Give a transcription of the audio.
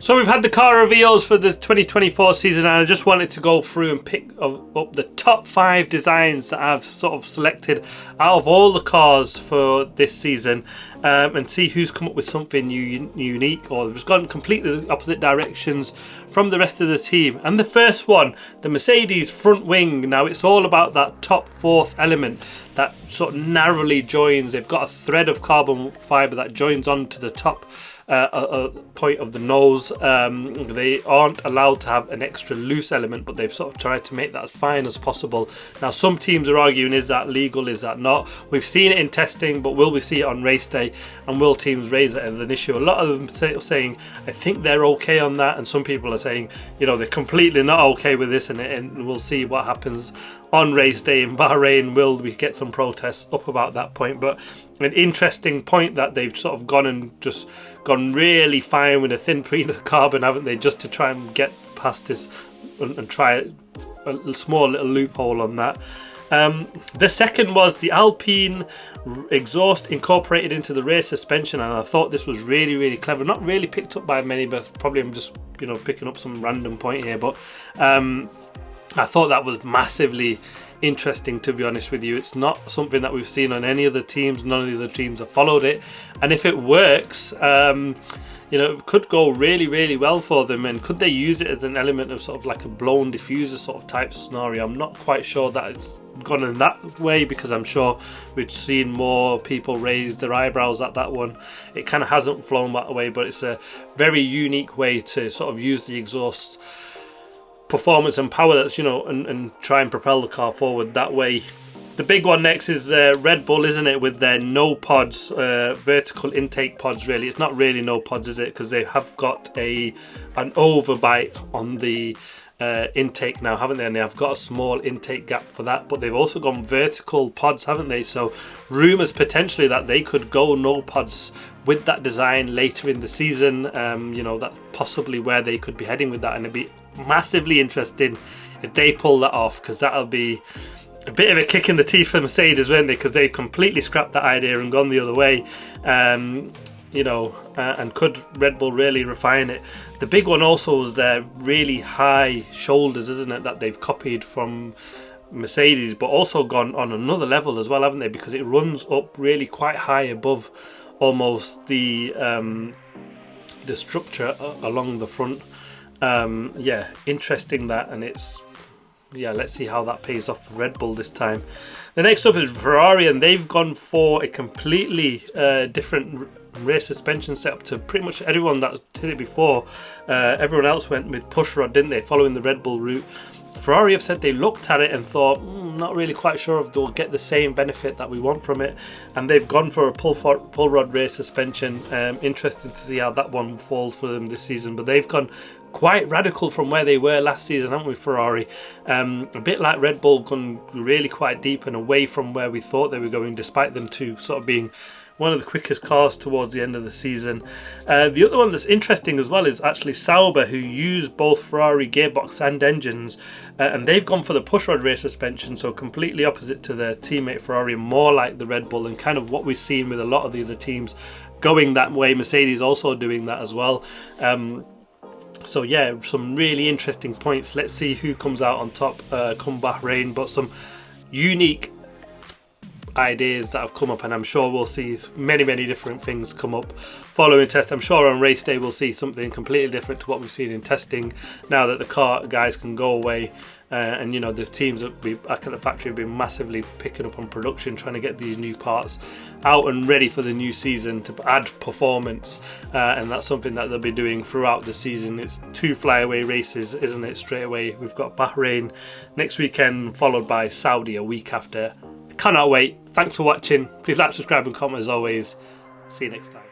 So we've had the car reveals for the 2024 season, and I just wanted to go through and pick up the top 5 designs that I've sort of selected out of all the cars for this season, and see who's come up with something unique or has gone completely opposite directions from the rest of the team. And the first one, the Mercedes front wing. Now it's all about that top 4th element that sort of narrowly joins. They've got a thread of carbon fibre that joins onto the top a point of the nose. They aren't allowed to have an extra loose element, but they've sort of tried to make that as fine as possible. Now some teams are arguing, is that legal, is that not? We've seen it in testing, but will we see it on race day, and will teams raise it as an issue? A lot of them saying I think they're okay on that, and some people are saying, you know, they're completely not okay with this, and we'll see what happens on race day in Bahrain. Will we get some protests up about that point? But an interesting point that they've sort of gone really fine with a thin preen of carbon, haven't they, just to try and get past this and try a small little loophole on that. The second was the Alpine exhaust incorporated into the rear suspension, and I thought this was really clever. Not really picked up by many, but probably I'm just, you know, picking up some random point here, but I thought that was massively interesting, to be honest with you. It's not something that we've seen on any other teams. None of the other teams have followed it, and if it works, you know, it could go really well for them. And could they use it as an element of sort of like a blown diffuser sort of type scenario? I'm not quite sure that it's gone in that way, because I'm sure we've seen more people raise their eyebrows at that one. It kind of hasn't flown that way, but it's a very unique way to sort of use the exhaust performance and power that's, you know, and try and propel the car forward that way. The big one next is Red Bull, isn't it, with their no pods, vertical intake pods. Really, it's not really no pods, is it, because they have got an overbite on the intake now, haven't they? And they have got a small intake gap for that, but they've also gone vertical pods, haven't they? So rumours potentially that they could go no pods with that design later in the season. You know, that's possibly where they could be heading with that, and it'd be massively interesting if they pull that off, because that'll be a bit of a kick in the teeth for Mercedes, won't they? Because they've completely scrapped that idea and gone the other way. You know, and could Red Bull really refine it? The big one also is their really high shoulders, isn't it, that they've copied from Mercedes, but also gone on another level as well, haven't they? Because it runs up really quite high above almost the structure along the front. Yeah, interesting that, and it's, yeah, let's see how that pays off for Red Bull this time. The next up is Ferrari, and they've gone for a completely different rear suspension setup to pretty much everyone that did it before. Everyone else went with push rod, didn't they, following the Red Bull route. Ferrari have said they looked at it and thought, not really quite sure if they'll get the same benefit that we want from it, and they've gone for a pull rod rear suspension. Interesting to see how that one falls for them this season, but they've gone quite radical from where they were last season, haven't we, Ferrari? A bit like Red Bull, gone really quite deep and away from where we thought they were going, despite them two sort of being one of the quickest cars towards the end of the season. The other one that's interesting as well is actually Sauber, who use both Ferrari gearbox and engines, and they've gone for the pushrod rear suspension, so completely opposite to their teammate Ferrari, more like the Red Bull, and kind of what we've seen with a lot of the other teams going that way. Mercedes also doing that as well. So yeah, some really interesting points. Let's see who comes out on top come Bahrain, but some unique ideas that have come up, and I'm sure we'll see many different things come up following test. I'm sure on race day we'll see something completely different to what we've seen in testing, now that the car guys can go away, and you know, the teams that we back at the factory have been massively picking up on production, trying to get these new parts out and ready for the new season to add performance, and that's something that they'll be doing throughout the season. It's 2 flyaway races, isn't it, straight away? We've got Bahrain next weekend, followed by Saudi a week after. Cannot wait. Thanks for watching. Please like, subscribe and comment as always. See you next time.